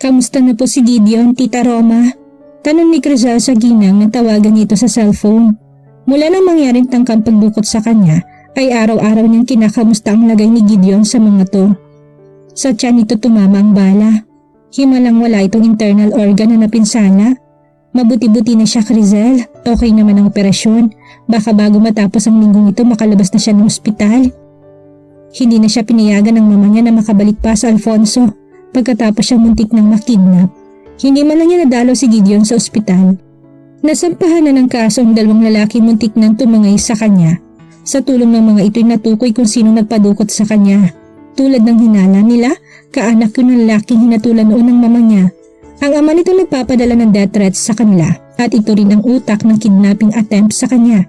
Kamusta na po si Gideon, Tita Roma? Tanong ni Crizal sa ginang nang tawagan niya ito sa cellphone. Mula nang mangyaring tangkang pagbukot sa kanya, ay araw-araw niyang kinakamusta ang lagay ni Gideon sa mga to. Sa tiyan nito tumama ang bala. Himalang wala itong internal organ na napinsala. Mabuti-buti na siya, Crizal. Okay naman ang operasyon. Baka bago matapos ang linggong ito makalabas na siya ng ospital. Hindi na siya pinayagan ng mama niya na makabalik pa sa Alfonso pagkatapos siyang muntik ng makidnap. Hindi man lang niya nadalo si Gideon sa ospital. Nasampahan na ng kaso ang dalawang lalaki muntik nang tumangay sa kanya. Sa tulong ng mga ito'y natukoy kung sino nagpadukot sa kanya. Tulad ng hinala nila, kaanak yun ng lalaking hinatulan noon ng mama niya. Ang ama nito nagpapadala ng death threats sa kanila at ito rin ang utak ng kidnapping attempt sa kanya.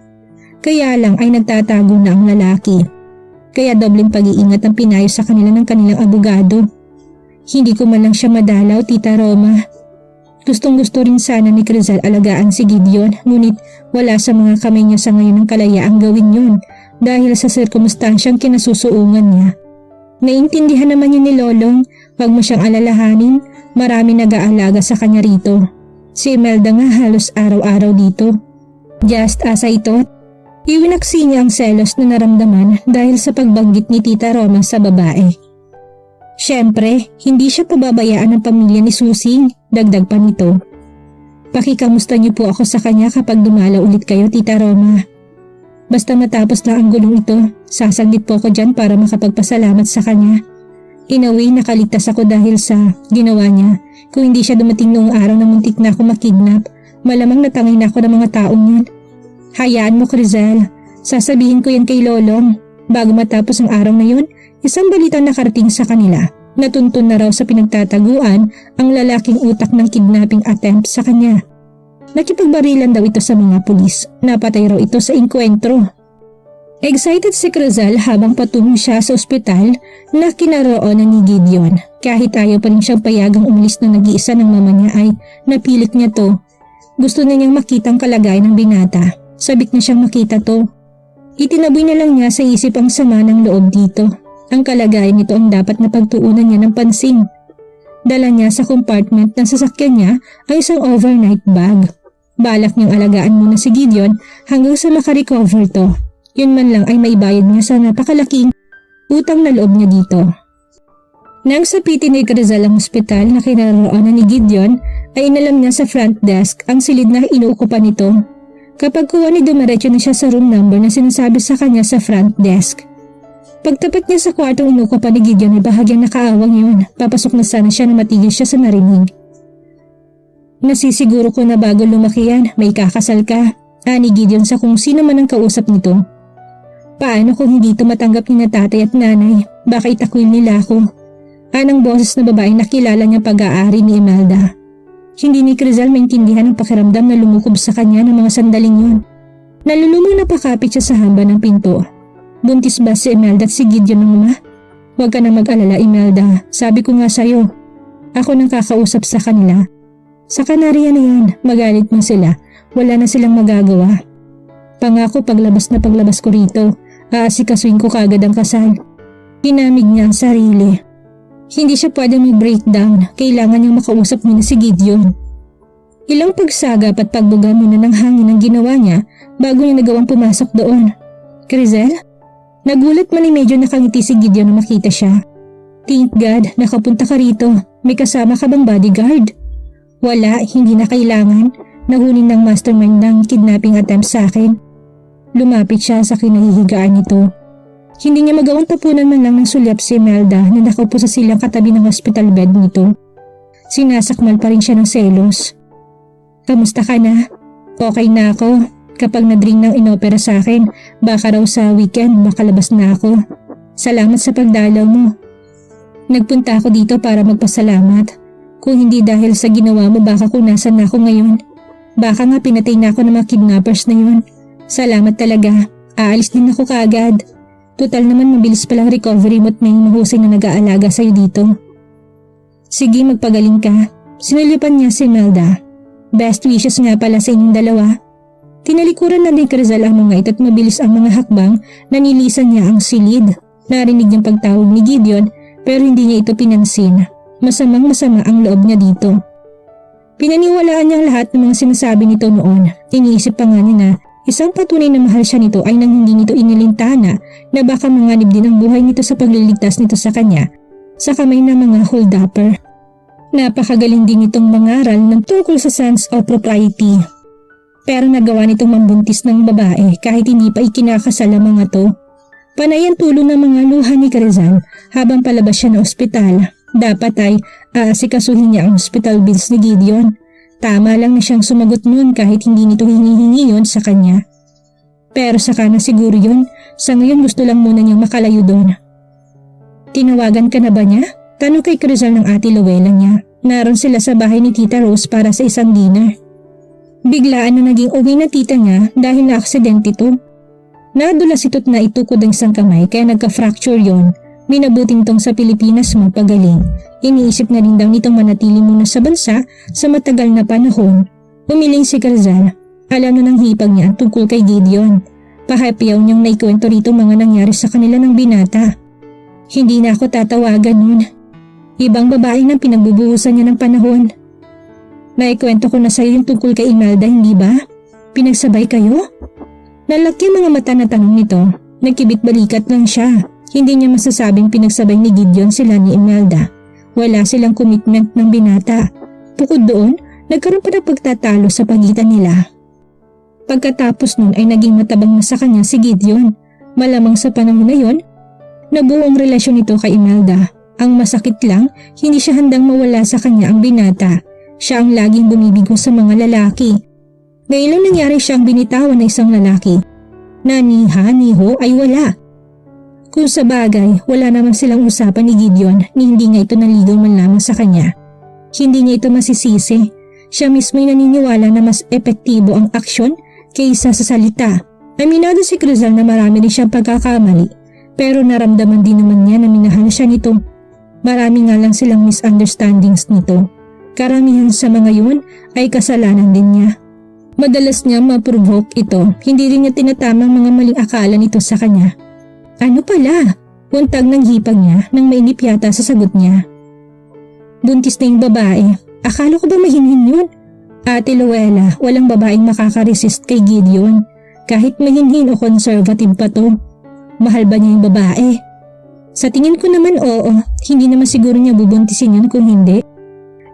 Kaya lang ay nagtatago na ang lalaki. Kaya dobleng pag-iingat ang pinayo sa kanila ng kanilang abogado. Hindi ko man lang siya madalaw, Tita Roma. Gustong-gusto rin sana ni Crizal alagaan si Gideon, ngunit wala sa mga kamay niya sa ngayon ng kalayaang gawin yun dahil sa sirkumstansyang kinasusuungan niya. Naintindihan naman niya ni Lolong, wag mo siyang alalahanin, marami nag-aalaga sa kanya rito. Si Imelda nga halos araw-araw dito. Just as I thought, iwinaksi niya ang selos na naramdaman dahil sa pagbanggit ni Tita Roma sa babae. Siyempre, hindi siya pababayaan ng pamilya ni Susing, dagdag pa nito. Pakikamusta niyo po ako sa kanya kapag dumalaw ulit kayo, Tita Roma. Basta matapos na ang gulong ito, sasaglit po ako dyan para makapagpasalamat sa kanya. In a way, nakaligtas ako dahil sa ginawa niya. Kung hindi siya dumating noong araw na muntik na ako makidnap, malamang natangay na ako ng mga taong yun. Hayaan mo, Crizal. Sasabihin ko yan kay Lolong. Bago matapos ang araw na yun, isang balita nakarating sa kanila. Natuntun na raw sa pinagtataguan ang lalaking utak ng kidnapping attempt sa kanya. Nakipagbarilan daw ito sa mga pulis. Napatay raw ito sa engkwentro. Excited si Crizal habang patungo siya sa ospital na kinaroonan ni Gideon. Kahit ayaw pa rin siyang payagang umalis na nag-iisa ng mama niya ay napilit niya to. Gusto na niyang makita ang kalagayan ng binata. Sabik na siyang makita to. Itinaboy na lang niya sa isip ang sama ng loob dito. Ang kalagayan nito ang dapat na pagtuunan niya ng pansin. Dala niya sa compartment ng sasakyan niya ay isang overnight bag. Balak niyang alagaan muna si Gideon hanggang sa makarecover to. Yun man lang ay maibayad niya sa napakalaking utang na loob niya dito. Nang sapitin ni Crizal ang ospital na kinaroonan ni Gideon ay inalam niya sa front desk ang silid na inuukupan nito. Kapag kuha ni dumiretso na siya sa room number na sinasabi sa kanya sa front desk. Pagtapat niya sa kwartong inuukupan ni Gideon ay bahagyang nakaawang yun. Papasok na sana siya na matigil siya sa narinig. Nasisiguro ko na bago lumaki yan, may kakasal ka. Ani Gideon sa kung sino man ang kausap nito. Paano kung hindi ito matanggap ni na tatay at nanay? Baka itakwil nila ako. Anang boses na babaeng nakilala niya pag-aari ni Imelda. Hindi ni Crizal maintindihan ang pakiramdam na lumukob sa kanya ng mga sandaling yun. Nalulumang napakapit siya sa hamba ng pinto. Buntis ba si Imelda at si Gideon ng ama? Huwag ka na mag-alala, Imelda. Sabi ko nga sa'yo. Ako nang kakausap sa kanila. Sa Kanarya na yan, magalit man sila. Wala na silang magagawa. Pangako paglabas na paglabas ko rito, aasikasuin ko kaagad ang kasal. Hinamig niya ang sarili. Hindi siya pwedeng mag-breakdown. Kailangan niyang makausap muna si Gideon. Ilang pagsagap at pagbuga muna ng hangin ang ginawa niya bago niya nagawang pumasok doon. Crizal? Nagulat man medyo nakangiti si Gideon na makita siya. Thank God, nakapunta ka rito. May kasama ka bang bodyguard? Wala, hindi na kailangan. Nahunin ng mastermind ng kidnapping attempt sa akin. Lumapit siya sa kinahihigaan nito. Hindi niya magawang tapunan man lang ng sulyap si Imelda na nakaupo sa silang katabi ng hospital bed nito. Sinasakmal pa rin siya ng selos. Kamusta ka na? Okay na ako. Kapag na-drain ng inopera sa akin, baka raw sa weekend makalabas na ako. Salamat sa pagdalaw mo. Nagpunta ako dito para magpasalamat. Kung hindi dahil sa ginawa mo baka kung nasan na ako ngayon. Baka nga pinatay na ako ng mga kidnappers na yun. Salamat talaga. Aalis din ako kaagad. Total naman mabilis palang recovery mo at may mahusay na nag-aalaga sa'yo dito. Sige, magpagaling ka. Sinulipan niya si Imelda. Best wishes nga pala sa inyong dalawa. Tinalikuran na din Crizal ang mga ito at mabilis ang mga hakbang na nilisan niya ang silid. Narinig niyang pagtawag ni Gideon pero hindi niya ito pinansin. Masamang-masama ang loob niya dito. Pinaniwalaan niyang lahat ng mga sinasabi nito noon. Iniisip pa nga niya na isang patunay na mahal siya nito ay nang hindi nito inilintana na baka manganib din ang buhay nito sa pagliligtas nito sa kanya sa kamay ng mga hold-upper. Napakagaling din itong mangaral ng tungkol sa sense of propriety. Pero nagawa nitong mambuntis ng babae kahit hindi pa ikinakasal ang mga to. Panay ang tulo ng mga luha ni Rizal habang palabas siya ng ospital. Dapat ay aasikasuhin niya ang hospital bills ni Gideon. Tama lang na siyang sumagot noon kahit hindi nito hinihingi yun sa kanya. Pero saka na siguro yun, sa ngayon gusto lang muna niyang makalayo doon. Tinawagan ka na ba niya? Tanong kay Rizal ng ate Luella niya. Naroon sila sa bahay ni Tita Rose para sa isang dinner. Biglaan na naging uwi na tita niya dahil na-aksidente ito. Nadulas ito't na itukod ang isang kamay kaya nagka-fracture yon. Minabuting tong sa Pilipinas magpagaling. Iniisip na rin daw nitong manatili muna sa bansa sa matagal na panahon. Umiling si Rizal. Alam na ng hipag niya tungkol kay Gideon. Pahapiyaw niyang naikwento rito mga nangyari sa kanila ng binata. Hindi na ako tatawagan nun. Ibang babae nang pinagbubuhusan niya ng panahon. Naikwento ko na sa'yo yung tungkol kay Imelda, hindi ba? Pinagsabay kayo? Nalaki mga mata na tanong nito. Nagkibit balikat lang siya. Hindi niya masasabing pinagsabay ni Gideon sila ni Imelda. Wala silang commitment ng binata. Bukod doon, nagkaroon pa ng pagtatalo sa pagitan nila. Pagkatapos nun ay naging matabang na sa kanya si Gideon. Malamang sa panahon na yon, nabuo ang relasyon nito kay Imelda. Ang masakit lang, hindi siya handang mawala sa kanya ang binata. Siya ang laging bumibigo sa mga lalaki. Ngayon lang nangyari siyang binitawan ng isang lalaki. Niho ay wala. Kung sa bagay, wala naman silang usapan ni Gideon ni hindi nga ito naligaw man lamang sa kanya. Hindi niya ito masisisi. Siya mismo'y naniniwala na mas epektibo ang aksyon kaysa sa salita. Aminado si Rizal na marami rin siyang pagkakamali. Pero naramdaman din naman niya na minahal siya nito. Marami nga lang silang misunderstandings nito. Karamihan sa mga yun ay kasalanan din niya. Madalas niya ma-provoke ito. Hindi rin niya tinatamang mga maling akala nito sa kanya. Ano pala? Puntag ng hipag niya nang mainip yata sa sagot niya. Buntis na yung babae. Akala ko ba mahinhin yun? Ate Luella, walang babaeng makakaresist kay Gideon. Kahit mahinhin o conservative pa to. Mahal ba niya yung babae? Sa tingin ko naman oo. Hindi naman siguro niya bubuntisin yun kung hindi.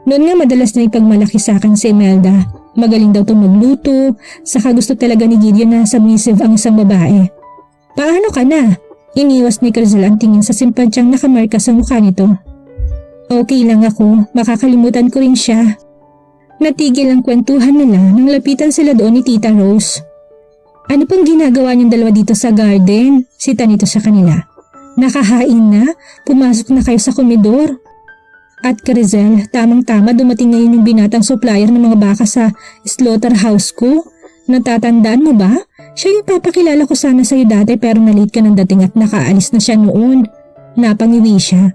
Noon nga madalas na ipagmalaki sa akin si Imelda. Magaling daw itong magluto. Saka gusto talaga ni Gideon na submissive ang isang babae. Paano ka na? Iniwas ni Rizal ang tingin sa simpansyang nakamarka sa mukha nito. Okay lang ako, makakalimutan ko rin siya. Natigil ang kwentuhan nila nang lapitan sila doon ni Tita Rose. Ano pang ginagawa niyong dalawa dito sa garden? Sita nito sa kanila. Nakahain na? Pumasok na kayo sa komedor? At Rizal, tamang-tama dumating ngayon yung binatang supplier ng mga baka sa slaughterhouse ko. Natatandaan mo ba? Siya yung papakilala ko sana sa'yo dati pero na-late ka ng dating at nakaalis na siya noon. Napangiwi siya.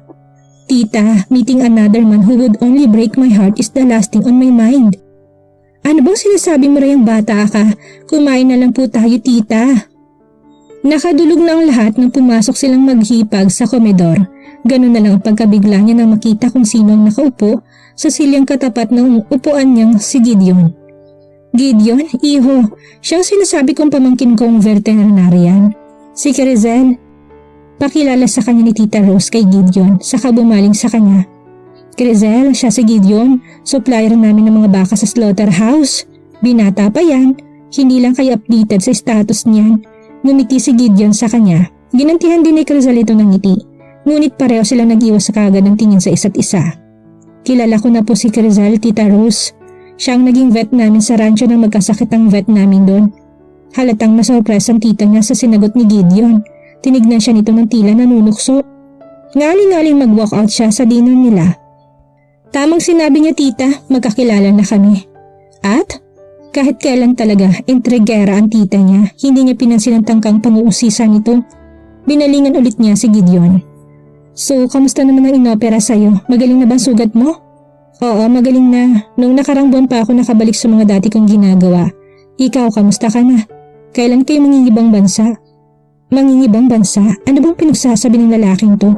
Tita, meeting another man who would only break my heart is the last thing on my mind. Ano bang sinasabi mo rayang bata ka? Kumain na lang po tayo, tita. Nakadulog na ang lahat nang pumasok silang maghipag sa komedor. Ganun na lang ang pagkabigla niya nang makita kung sino ang nakaupo sa silyang katapat ng upuan niyang si Gideon. Gideon, iho, siyang sinasabi kong pamangkin kong veterinarian. Si Rizal. Pakilala sa kanya ni Tita Rose kay Gideon, saka bumaling sa kanya. Rizal, siya si Gideon, supplier namin ng mga baka sa slaughterhouse. Binata pa yan, hindi lang kayo updated sa status niyan. Ngumiti si Gideon sa kanya. Ginantihan din ni Rizal ito ng ngiti, ngunit pareho silang nag-iwas sa kagad ng tingin sa isa't isa. Kilala ko na po si Rizal, Tita Rose. Siya ang naging vet namin sa rancho nang magkasakit ang vet namin doon. Halatang nasurprise ang tita niya sa sinagot ni Gideon. Tinignan siya nito ng tila nanunukso. Ngaling-ngaling mag-walk out siya sa dinner nila. Tamang sinabi niya, tita, magkakilala na kami. At kahit kailan talaga intrigera ang tita niya, hindi niya pinansin ang tangkang pang-uusisa nito. Binalingan ulit niya si Gideon. So, kamusta naman ang inopera sa'yo? Magaling na ba sugat mo? Oo, magaling na. Nung nakarang buwan pa ako nakabalik sa mga dati kong ginagawa. Ikaw, kamusta ka na? Kailan kayo mangingibang bansa? Mangingibang bansa? Ano bang pinagsasabi ng lalaking to?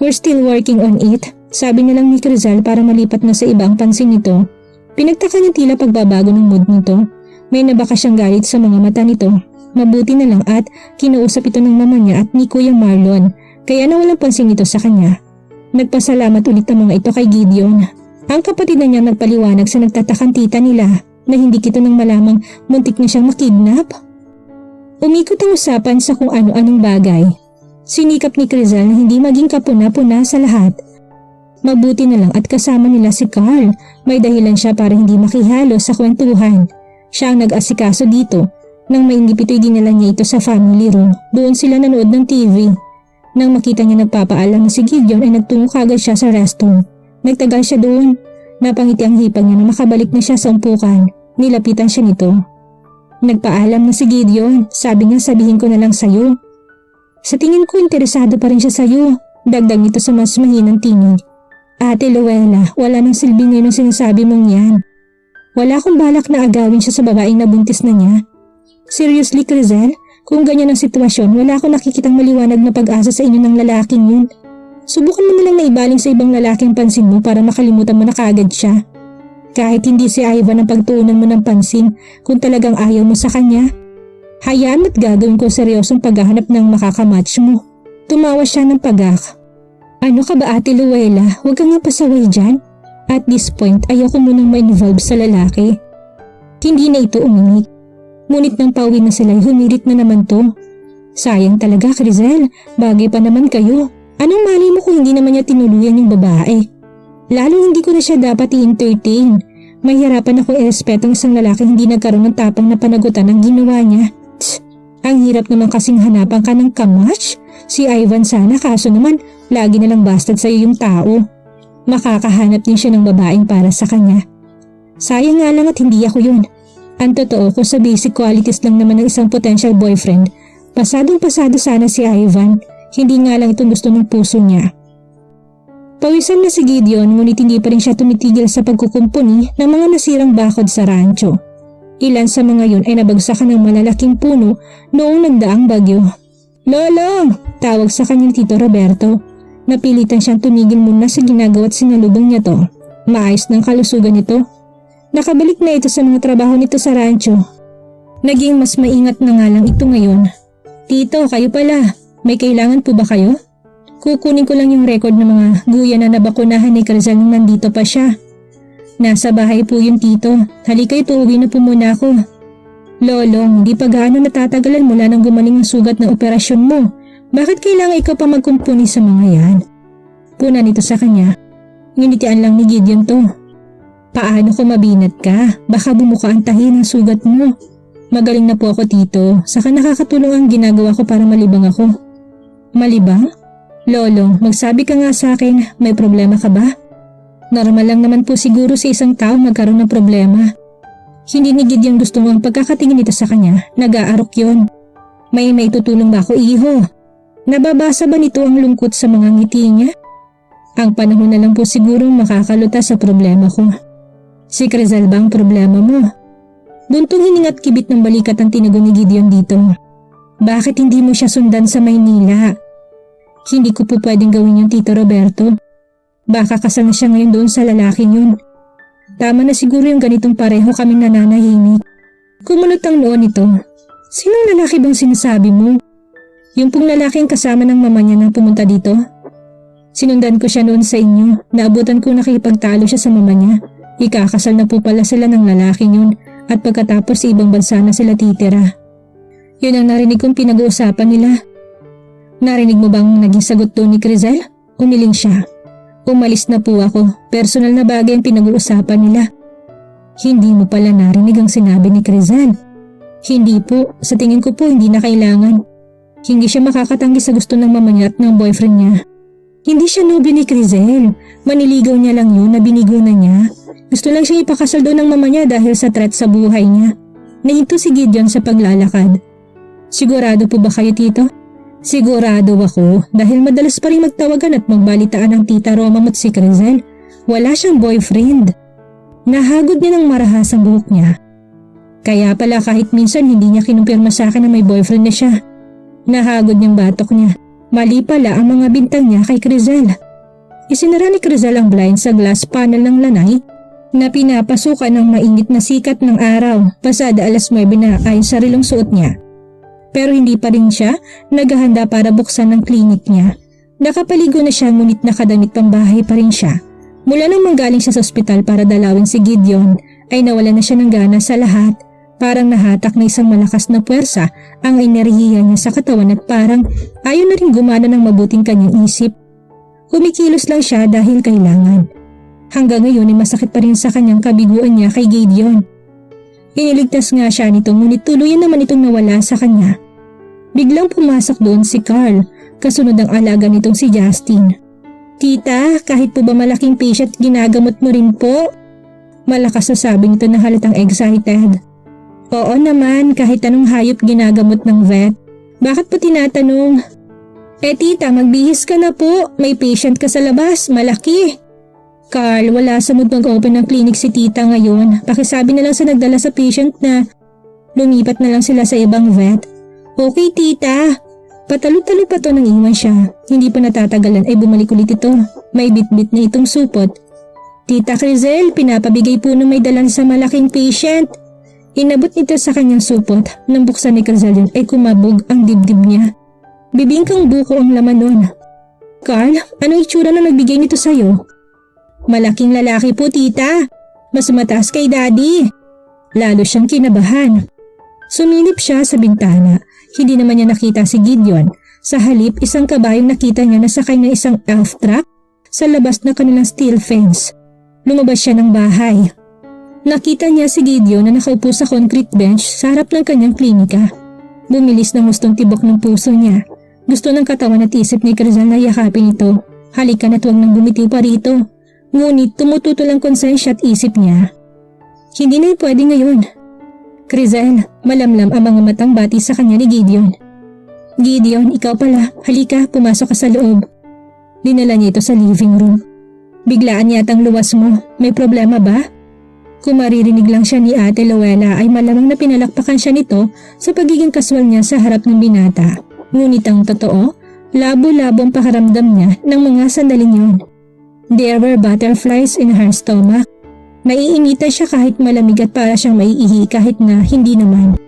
We're still working on it. Sabi niya lang ni Crizal para malipat na sa iba ang pansin nito. Pinagtaka niya tila pagbabago ng mood nito. May nabaka siyang galit sa mga mata nito. Mabuti na lang at kinausap ito ng mama niya at ni Kuya Marlon, kaya nawalang pansin ito sa kanya. Nagpasalamat ulit ang mga ito kay Gideon. Ang kapatid na niya nagpaliwanag sa nagtatakang tita nila na hindi kito nang malamang muntik na siyang makidnap. Umikot ang usapan sa kung ano-anong bagay. Sinikap ni Crizal na hindi maging kapuna-puna sa lahat. Mabuti na lang at kasama nila si Carl. May dahilan siya para hindi makihalo sa kwentuhan. Siya ang nag-asikaso dito. Nang maingip ito'y dinala niya ito sa family room. Doon sila nanood ng TV. Nang makita niya nagpapaalam na si Gideon ay nagtungo kagad siya sa restroom. Nagtagal siya doon. Napangiti ang hipag niya na makabalik na siya sa umpukan. Nilapitan siya nito. Nagpaalam na si Gideon. Sabi niya sabihin ko na lang sa'yo. Sa tingin ko interesado pa rin siya sa'yo. Dagdag nito sa mas mahinang tingin. Ate Luella, wala nang silbi ngayon ang sinasabi mong yan. Wala akong balak na agawin siya sa babaeng nabuntis na niya. Seriously, Crizal? Kung ganyan ang sitwasyon, wala akong nakikitang maliwanag na pag-asa sa inyo ng lalaking yun. Subukan mo nalang na ibaling sa ibang lalaking pansin mo para makalimutan mo na kaagad siya. Kahit hindi si Ivan ang pagtuunan mo ng pansin kung talagang ayaw mo sa kanya. Hayaan mo't gagawin ko seryosong paghahanap ng makakamatch mo. Tumawa siya ng pagak. Ano ka ba Ate Luella? Huwag kang nga pasaway dyan. At this point, ayoko munang ma-involve sa lalaki. Hindi na ito umingik. Ngunit nang pauwi na sila, humirit na naman to. Sayang talaga, Crizal. Bagay pa naman kayo. Anong mali mo kung hindi naman niya tinuluyan yung babae? Lalo hindi ko na siya dapat i-entertain. Mahirapan ako i-respeto ng isang lalaki hindi nagkaroon ng tapang na panagutan ang ginawa niya. Tsk, ang hirap naman kasing hanapan ka ng kamatch. Si Ivan sana kaso naman lagi na lang bastard sa'yo yung tao. Makakahanap din siya ng babaeng para sa kanya. Sayang nga lang at hindi ako yun. Ang totoo ko sa basic qualities lang naman ng isang potential boyfriend, pasadong-pasado sana si Ivan, hindi nga lang itong gusto ng puso niya. Pawisan na si Gideon ngunit hindi pa rin siya tumitigil sa pagkukumpuni ng mga nasirang bakod sa rancho. Ilan sa mga yun ay nabagsakan ng malalaking puno noong nagdaang bagyo. Lolo! Tawag sa kanyang Tito Roberto. Napilitan siyang tumigil muna sa ginagawa at sinalubong niya to. Maayos ng kalusugan nito. Nakabalik na ito sa mga trabaho nito sa rancho. Naging mas maingat na nga lang ito ngayon. Tito, kayo pala. May kailangan po ba kayo? Kukunin ko lang yung record ng mga guya na nabakunahan ni Crizal nung nandito pa siya. Nasa bahay po yung tito. Halika ito, uwi na po muna ako. Lolong, hindi pa gaano natatagalan mula nang gumaling ang sugat ng operasyon mo. Bakit kailangan ikaw pa magkumpuni sa mga yan? Puna nito sa kanya. Nginitian lang ni Gideon to. Paano kung mabinat ka? Baka bumuka ang tahi ng sugat mo. Magaling na po ako tito. Saka nakakatulong ang ginagawa ko para malibang ako. Malibang? Lolo, magsabi ka nga sa akin, may problema ka ba? Normal lang naman po siguro sa isang tao magkaroon ng problema. Hindi ni Gideon gusto ang pagkakatingin nito sa kanya. Nag-aalok yun. May tutulong ba ako, iho? Nababasa ba nito ang lungkot sa mga ngiti niya? Ang panahon na lang po siguro makakalutas sa problema ko. Si Crizal ba ang problema mo? Buntong hiningat kibit ng balikat ang tinago ni Gideon dito. Bakit hindi mo siya sundan sa Maynila? Hindi ko po pwedeng gawin yung Tito Roberto. Baka kasal na siya ngayon doon sa lalaking yun. Tama na siguro yung ganitong pareho kaming nananahimik. Kumunot ang noon nito. Sinong lalaki bang sinasabi mo? Yung pong lalaking kasama ng mama niya nang pumunta dito? Sinundan ko siya noon sa inyo. Naabutan ko nakipagtalo siya sa mama niya. Ikakasal na po pala sila ng lalaking yun at pagkatapos sa ibang bansa na sila titira. Yun ang narinig kong pinag-uusapan nila. Narinig mo bang naging sagot doon ni Crizal? Umiling siya. Umalis na po ako. Personal na bagay ang pinag-uusapan nila. Hindi mo pala narinig ang sinabi ni Crizal. Hindi po. Sa tingin ko po hindi na kailangan. Hindi siya makakatanggi sa gusto ng mama niya at ng boyfriend niya. Hindi siya nobyo ni Crizal. Maniligaw niya lang yun na binigo na niya. Gusto lang siyang ipakasal doon ng mama niya dahil sa threat sa buhay niya. Nahinto si Gideon sa paglalakad. Sigurado po ba kayo, Tito? Sigurado ako dahil madalas pa rin magtawagan at magbalitaan ang Tita Roma at si Crizal. Wala siyang boyfriend. Nahagod niya ng marahas ang buhok niya. Kaya pala kahit minsan hindi niya kinumpirma sa akin na may boyfriend na siya. Nahagod niyang batok niya. Mali pala ang mga bintang niya kay Crizal. Isinara ni Crizel ang blind sa glass panel ng lanay na pinapasukan ng mainit na sikat ng araw pasada alas 9 na ayon sa rilong suot niya. Pero hindi pa rin siya naghahanda para buksan ng klinik niya. Nakapaligo na siya ngunit nakadamit pambahay pa rin siya. Mula nang manggaling siya sa ospital para dalawin si Gideon ay nawala na siya ng gana sa lahat. Parang nahatak na isang malakas na puwersa ang enerhiya niya sa katawan at parang ayaw na rin gumana ng mabuting kanyang isip. Kumikilos lang siya dahil kailangan. Hanggang ngayon ay masakit pa rin sa kanyang kabiguan niya kay Gideon. Iniligtas nga siya nito ngunit tuluyan naman itong nawala sa kanya. Biglang pumasok doon si Carl, kasunod ang alaga nitong si Justin. Tita, kahit po ba malaking patient ginagamot mo rin po? Malakas na sabi nito na halatang excited. Oo naman, kahit anong hayop ginagamot ng vet. Bakit po tinatanong? Tita, magbihis ka na po. May patient ka sa labas, malaki. Carl, wala sa mood mag-open ng clinic si tita ngayon. Pakisabi na lang sa nagdala sa patient na lumipat na lang sila sa ibang vet. Okay tita. Patalo-talo pa to nang iwan siya. Hindi pa natatagalan ay bumalik ulit ito. May bit-bit na itong supot. Tita Crizel, pinapabigay po ng may dalan sa malaking patient. Inabot nito sa kanyang supot. Nang buksan ni Crizel yun ay kumabog ang dibdib niya. Bibingkang buko ang laman nun. Carl, ano itsura na nagbigay nito sa'yo? Malaking lalaki po tita. Mas mataas kay daddy. Lalo siyang kinabahan. Sumilip siya sa bintana. Hindi naman niya nakita si Gideon. Sa halip, isang kabayong nakita niya na sakay ng isang elf truck sa labas na kanilang steel fence. Lumabas siya ng bahay. Nakita niya si Gideon na nakaupo sa concrete bench sa harap ng kanyang klinika. Bumilis ng gustong tibok ng puso niya. Gusto ng katawan at isip ni Crizel na yakapin ito. Halika na't huwag nang bumitiw pa rito. Ngunit tumututol ang konsensya at isip niya. Hindi na pwede ngayon. Crizel, malamlam ang mga matang bati sa kanya ni Gideon. Gideon, ikaw pala. Halika, pumasok ka sa loob. Dinala niya ito sa living room. Biglaan yatang luwas mo. May problema ba? Kung maririnig lang siya ni Ate Luella ay malamang na pinalakpakan siya nito sa pagiging kaswal niya sa harap ng binata. Ngunit ang totoo, labo-labo ang pakaramdam niya ng mga sandaling yun. There were butterflies in her stomach. Naiinita siya kahit malamig at para siyang maiihi kahit na hindi naman.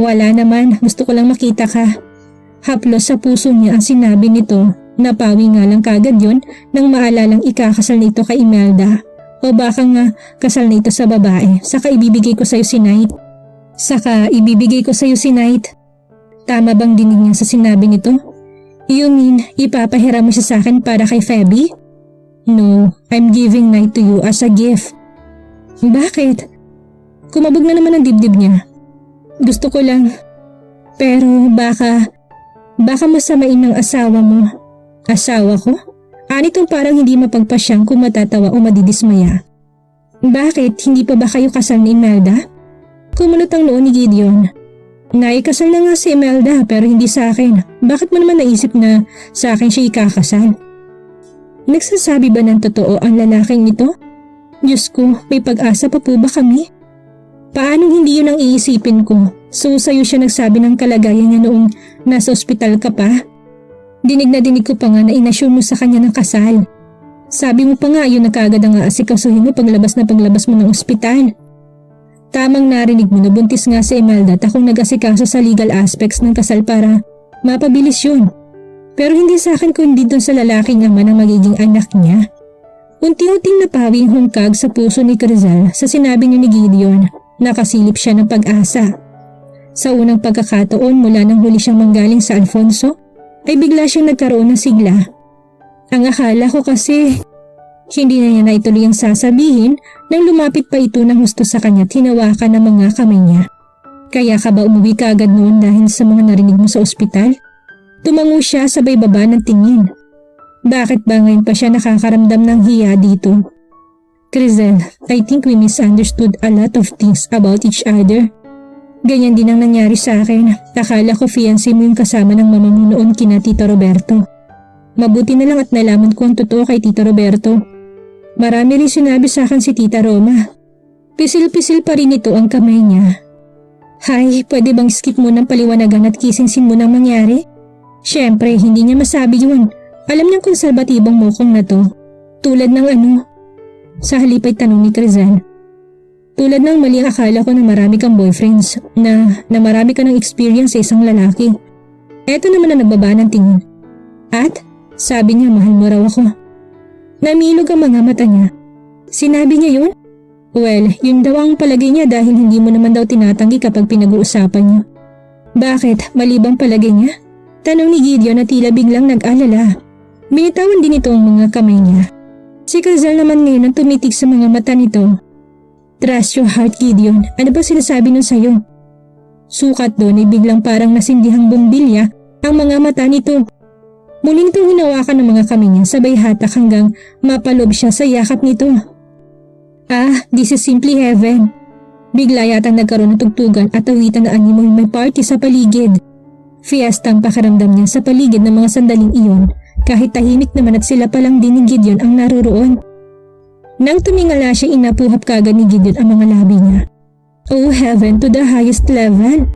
Wala naman, gusto ko lang makita ka. Haplos sa puso niya ang sinabi nito. Napawi nga lang kagad yun nang maalalang ikakasal nito kay Imelda. O baka nga kasal na ito sa babae, saka ibibigay ko sa'yo si Knight. Tama bang dinig niya sa sinabi nito? You mean, ipapahiram mo siya sa akin para kay Feby? No, I'm giving Knight to you as a gift. Bakit? Kumabog na naman ang dibdib niya. Gusto ko lang. Pero baka masamain ng asawa mo. Asawa ko? Anitong parang hindi mapagpasyang kung matatawa o madidismaya. Bakit? Hindi pa ba kayo kasal ni Imelda? Kumunot ang noon ni Gideon. Naikasal na nga si Imelda pero hindi sa akin. Bakit mo naman naisip na sa akin siya ikakasal? Nagsasabi ba ng totoo ang lalaking ito? Diyos ko, may pag-asa pa po ba kami? Paano hindi yun ang iisipin ko? So sa'yo siya nagsabi ng kalagayan niya noong nasa ospital ka pa? Dinig na dinig ko pa nga na inasyon mo sa kanya ng kasal. Sabi mo pa nga yun na kaagad ang aasikasuhin mo paglabas mo ng ospital. Tamang narinig mo na buntis nga si Imelda at akong nag-asikaso sa legal aspects ng kasal para mapabilis yun. Pero hindi sa akin kundi dun sa lalaking ama ng magiging anak niya. Unti-unting napawi ang hungkag sa puso ni Crizel sa sinabi ni Gideon. Nakasilip siya ng pag-asa. Sa unang pagkakataon mula nang huli siyang manggaling sa Alfonso, ay bigla siyang nagkaroon ng sigla. Ang akala ko kasi hindi na niya naituloy ang sasabihin nang lumapit pa ito ng husto sa kanya at hinawakan ng mga kamay niya. Kaya ka ba umuwi ka agad noon dahil sa mga narinig mo sa ospital? Tumango siya sabay baba ng tingin. Bakit ba ngayon pa siya nakakaramdam ng hiya dito? Crizel, I think we misunderstood a lot of things about each other. Ganyan din ang nangyari sa akin. Akala ko fiancé mo yung kasama ng mama mo noon kina Tito Roberto. Mabuti na lang at nalaman ko ang totoo kay Tito Roberto. Marami rin sinabi sa akin si Tita Roma. Pisil-pisil pa rin ito ang kamay niya. Hay, pwede bang skip mo ng paliwanagan at kisinsin mo nang mangyari? Siyempre, hindi niya masabi yun. Alam niyang konserbatibong mukong na to. Tulad ng ano? Sa halip ay tanong ni Crizel. Tulad ng maling akala ko na marami kang boyfriends, na marami ka ng experience sa isang lalaki. Eto naman na nagbaba ng tingin. At sabi niya mahal mo raw ako. Namilog ang mga mata niya. Sinabi niya yun? Well, yun daw ang palagay niya dahil hindi mo naman daw tinatanggi kapag pinag-uusapan niyo. Bakit? Mali bang palagay niya? Tanong ni Gideon na tila biglang nag-alala. Binitawan din ito ang mga kamay niya. Si Crizel naman ngayon ang tumitig sa mga mata nito. Trust your heart, Gideon. Ano ba sinasabi nun sa'yo? Sukat doon ay biglang parang nasindihang bumbilya ang mga mata nito. Muli nitong hinawakan ng mga kamay niya sabay hatak hanggang mapalob siya sa yakap nito. Ah, this is simply heaven. Bigla yatang nagkaroon ng tugtugan at awitan na animo may party sa paligid. Fiesta ang pakaramdam niya sa paligid ng mga sandaling iyon. Kahit tahimik naman at sila palang din ni Gideon ang naroroon. Nang tumingala siya inapuhap kagad ni Gideon ang mga labi niya. Oh heaven to the highest level.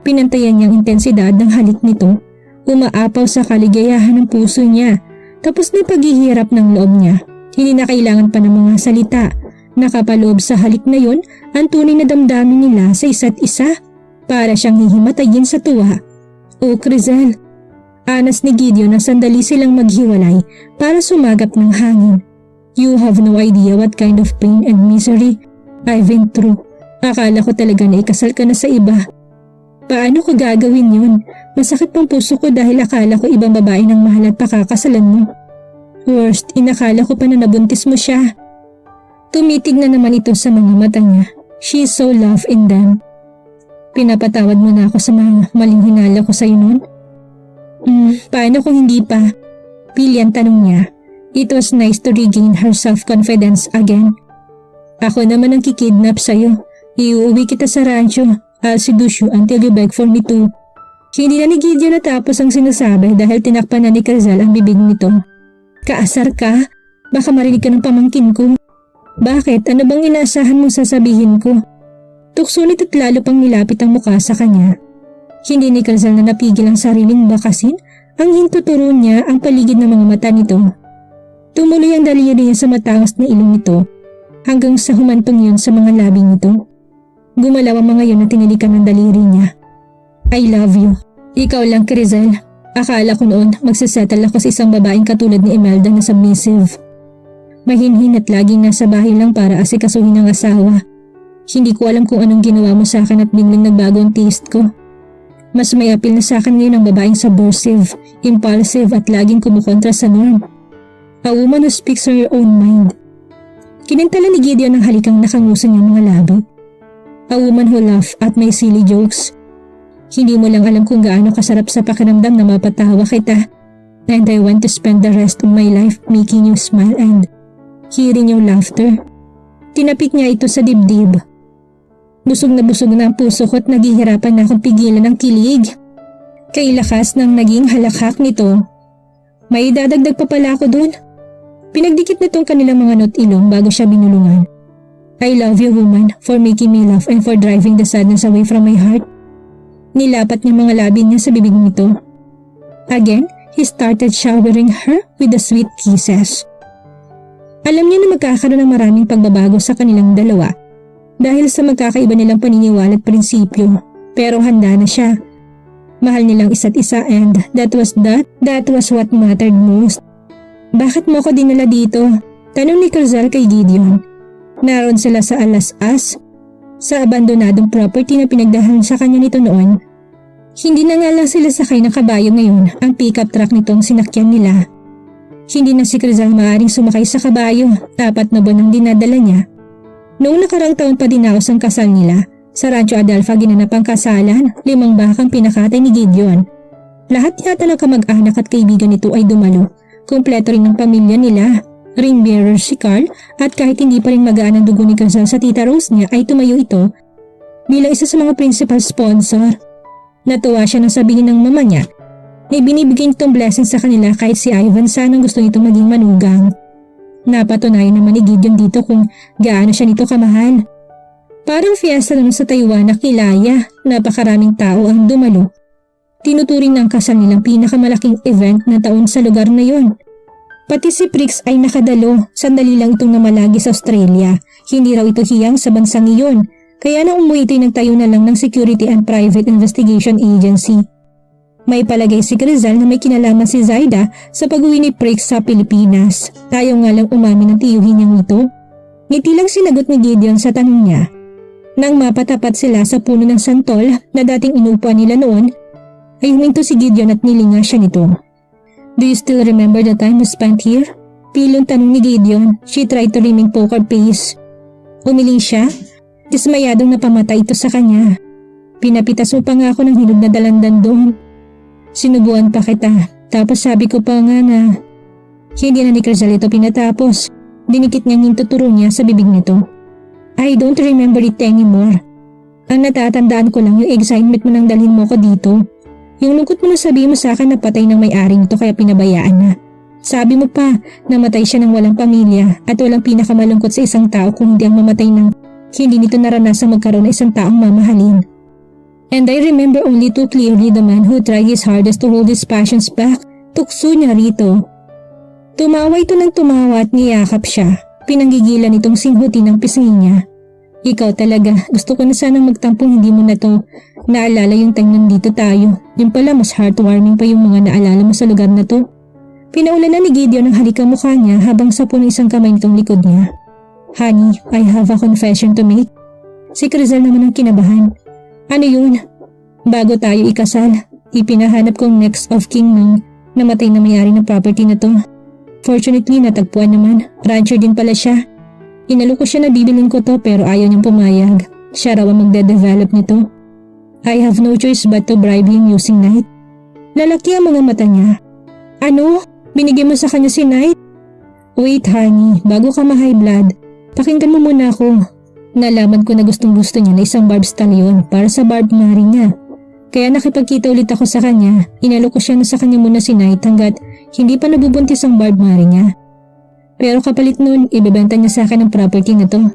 Pinantayan niyang intensidad ng halik nito. Umaapaw sa kaligayahan ng puso niya. Tapos na paghihirap ng loob niya. Hindi na kailangan pa ng mga salita. Nakapaloob sa halik na yon ang tunay na damdamin nila sa isa't isa. Para siyang hihimatayin sa tuwa. Oh Crizel. Anas ni Gideon na sandali silang maghiwalay para sumagap ng hangin. You have no idea what kind of pain and misery I've been through. Akala ko talaga na ikasal ka na sa iba. Paano ko gagawin yun? Masakit pang puso ko dahil akala ko ibang babae ng mahal at pakakasalan mo. Worst, inakala ko pa na nabuntis mo siya. Tumitig na naman ito sa mga mata niya. She is so loved in them. Pinapatawad mo na ako sa mga maling hinala ko sa'yo noon? Paano kung hindi pa? Pili ang tanong niya. It was nice to regain her self-confidence again. Ako naman ang kikidnap sa'yo. Iuwi kita sa rancho. I'll seduce you until you beg for me to. Hindi na ni Gideon natapos ang sinasabi dahil tinakpan na ni Crizel ang bibig nito. Kaasar ka? Baka marinig ka ng pamangkin ko. Bakit? Ano bang inaasahan mong sasabihin ko? Tukso nito't lalo pang nilapit ang mukha sa kanya. Hindi ni Crizel na napigil ang sariling bakasin, ang hintuturo niya ang paligid ng mga mata nito. Tumuloy ang daliri niya sa matangos na ilong nito hanggang sa humantong yun sa mga labi nito. Gumalaw ang mga yun na tinilikan ng daliri niya. I love you. Ikaw lang, Crizel. Akala ko noon magsasettle ako sa isang babaeng katulad ni Imelda na submissive. Mahinhin at laging nasa bahay lang para asikasuhin ang asawa. Hindi ko alam kung anong ginawa mo sa akin at biglang nagbago ang taste ko. Mas may appeal na sa akin ngayon ang babaeng subversive, impulsive at laging kumukontra sa norm. A woman who speaks her own mind. Kinintala ni Gideon ang halikang nakangusan niyang mga labi. A woman who laugh at my silly jokes. Hindi mo lang alam kung gaano kasarap sa pakiramdam na mapatawa kita. And I want to spend the rest of my life making you smile and hearing your laughter. Tinapik niya ito sa dibdib. Busog na ang puso ko at naghihirapan na akong pigilan ng kilig. Kay lakas ng naging halakhak nito. May dadagdag pa pala ako doon. Pinagdikit nitong kanilang mga not-ilong bago siya binulungan. I love you woman for making me laugh and for driving the sadness away from my heart. Nilapat niya mga labi niya sa bibig nito. Again, he started showering her with the sweet kisses. Alam niya na magkakaroon ng maraming pagbabago sa kanilang dalawa. Dahil sa magkakaiba nilang paniniwala at prinsipyo, pero handa na siya. Mahal nilang isa't isa and that was what mattered most. Bakit mo ako dinala dito? Tanong ni Crizel kay Gideon. Naroon sila sa Alas-as, sa abandonadong property na pinagdahan sa kanya nito noon. Hindi na nga lang sila sakay ng kabayo ngayon, ang pickup truck nitong sinakyan nila. Hindi na si Crizel maaaring sumakay sa kabayo, 4 na buwan ang dinadala niya. Noong nakarang taon pa dinaos ang kasal nila, sa Rancho Adelpha ginanap ang kasalan, 5 bakang pinakatay ni Gideon. Lahat yata ng kamag-anak at kaibigan nito ay dumalo. Kumpleto rin ng pamilya nila. Ring bearer si Carl at kahit hindi pa rin magaan ang dugo ni Crizel sa tita Rose niya ay tumayo ito bilang isa sa mga principal sponsor. Natuwa siya nang sabihin ng mama niya na ibinibigay nitong blessing sa kanila kahit si Ivan sanang gusto nitong maging manugang. Napatunayan naman ni Gideon dito kung gaano siya nito kamahal. Parang fiesta naman sa Taiwan na kilaya, napakaraming tao ang dumalo. Tinuturing ng kasal nilang pinakamalaking event na taon sa lugar na yon. Pati si Prix ay nakadalo, sandali lang itong namalagi sa Australia. Hindi raw ito hiyang sa bansang iyon, kaya nang umuwi ito'y nagtayo na lang ng Security and Private Investigation Agency. May palagay si Crizal na may kinalaman si Zaida sa pag-uwi ni Prix sa Pilipinas. Tayo nga lang umamin ng tiyuhin niyang ito. Ngiti lang sinagot ni Gideon sa tanong niya. Nang mapatapat sila sa puno ng santol na dating inupuan nila noon, ay huminto si Gideon at nilinga siya nito. Do you still remember the time we spent here? Pilong tanong ni Gideon. She tried to remain poker face. Umiling siya. Dismayadong napamatay ito sa kanya. Pinapitas mo pa nga ako ng hinog na dalandan doon. Sinubuan pa kita, tapos sabi ko pa nga na hindi na ni Crizal ito pinatapos. Dinikit niyang yung tuturo niya sa bibig nito. I don't remember it anymore. Ang natatandaan ko lang yung excitement mo nang dalhin mo ko dito. Yung lungkot mo na sabihin mo sa akin na patay ng may-ari nito kaya pinabayaan na. Sabi mo pa, namatay siya ng walang pamilya at walang pinakamalungkot sa isang tao kung hindi ang mamatay ng hindi nito naranasang magkaroon ng isang taong mamahalin. And I remember only too clearly the man who tried his hardest to hold his passions back. Tukso niya rito. Tumawa ito ng tumawa at niyakap siya. Pinanggigilan itong singhutin ng pisngi niya. Ikaw talaga, gusto ko na sanang magtampong hindi mo na to naalala yung time nandito tayo. Yung pala mas heartwarming pa yung mga naalala mo sa lugar na to. Pinaulan na ni Gideon ang halik ang mukha niya habang sapo ng isang kamay nitong likod niya. Honey, I have a confession to make. Si Crizal naman ang kinabahan. Ano yun? Bago tayo ikasal, ipinahanap kong next of kin ng namatay na may-ari ng property na to. Fortunately, natagpuan naman. Rancher din pala siya. Inalok ko siya na bibilin ko to pero ayaw niyang pumayag. Siya raw ang magde-develop nito. I have no choice but to bribe him using Knight. Lalaki ang mga mata niya. Ano? Binigyan mo sa kanya si Knight? Wait honey, bago ka ma-high blood, pakinggan mo muna ako. Nalaman ko na gustong gusto niya na isang barb stallion para sa barb mari niya. Kaya nakipagkita ulit ako sa kanya, inalok ko siya na sa kanya muna si Knight hanggat hindi pa nabubuntis ang barb mari niya. Pero kapalit nun, ibebenta niya sa akin ang property na to.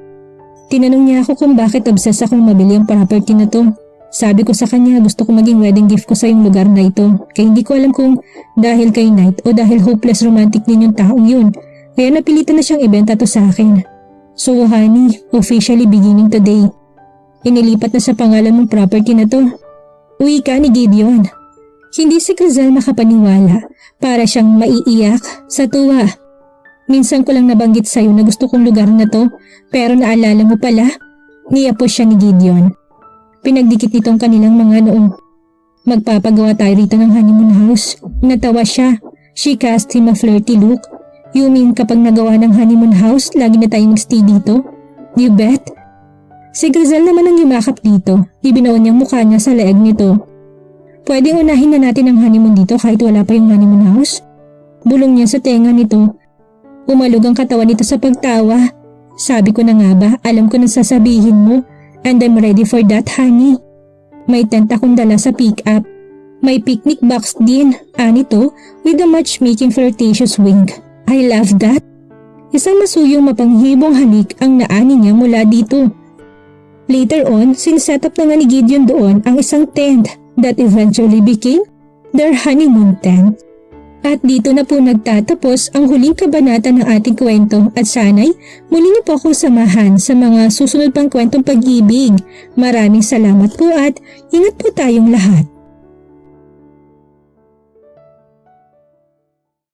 Tinanong niya ako kung bakit obsessed akong mabili ang property na to. Sabi ko sa kanya gusto ko maging wedding gift ko sa yung lugar na ito. Kaya hindi ko alam kung dahil kay Knight o dahil hopeless romantic din yung taong yun. Kaya napilitan na siyang ibenta to sa akin. So honey, officially beginning today. Inilipat na sa pangalan ng property na to. Uwi ka ni Gideon. Hindi si Crizal makapaniwala. Para siyang maiiyak sa tuwa. Minsan ko lang nabanggit sa'yo na gusto kong lugar na to, pero naalala mo pala? Niyapos siya ni Gideon. Pinagdikit nitong kanilang mga noong magpapagawa tayo rito ng honeymoon house. Natawa siya. She cast him a flirty look. You mean kapag nagawa ng honeymoon house, lagi na tayong stay dito? You bet. Si Crizal naman ang yumakap dito. Ibinaon niyang mukha niya sa leeg nito. Pwedeng unahin na natin ang honeymoon dito kahit wala pa yung honeymoon house? Bulong niya sa tenga nito. Umalog ang katawan nito sa pagtawa. Sabi ko na nga ba, alam ko na sasabihin mo. And I'm ready for that, honey. May tent akong dala sa pick-up. May picnic box din, anito, with a matchmaking flirtatious wink. I love that. Isang masuyong mapanghibong halik ang naani niya mula dito. Later on, sinset up na nga ni Gideon doon ang isang tent that eventually became their honeymoon tent. At dito na po nagtatapos ang huling kabanata ng ating kwento at sana'y muli niyo po akong samahan sa mga susunod pang kwentong pag-ibig. Maraming salamat po at ingat po tayong lahat.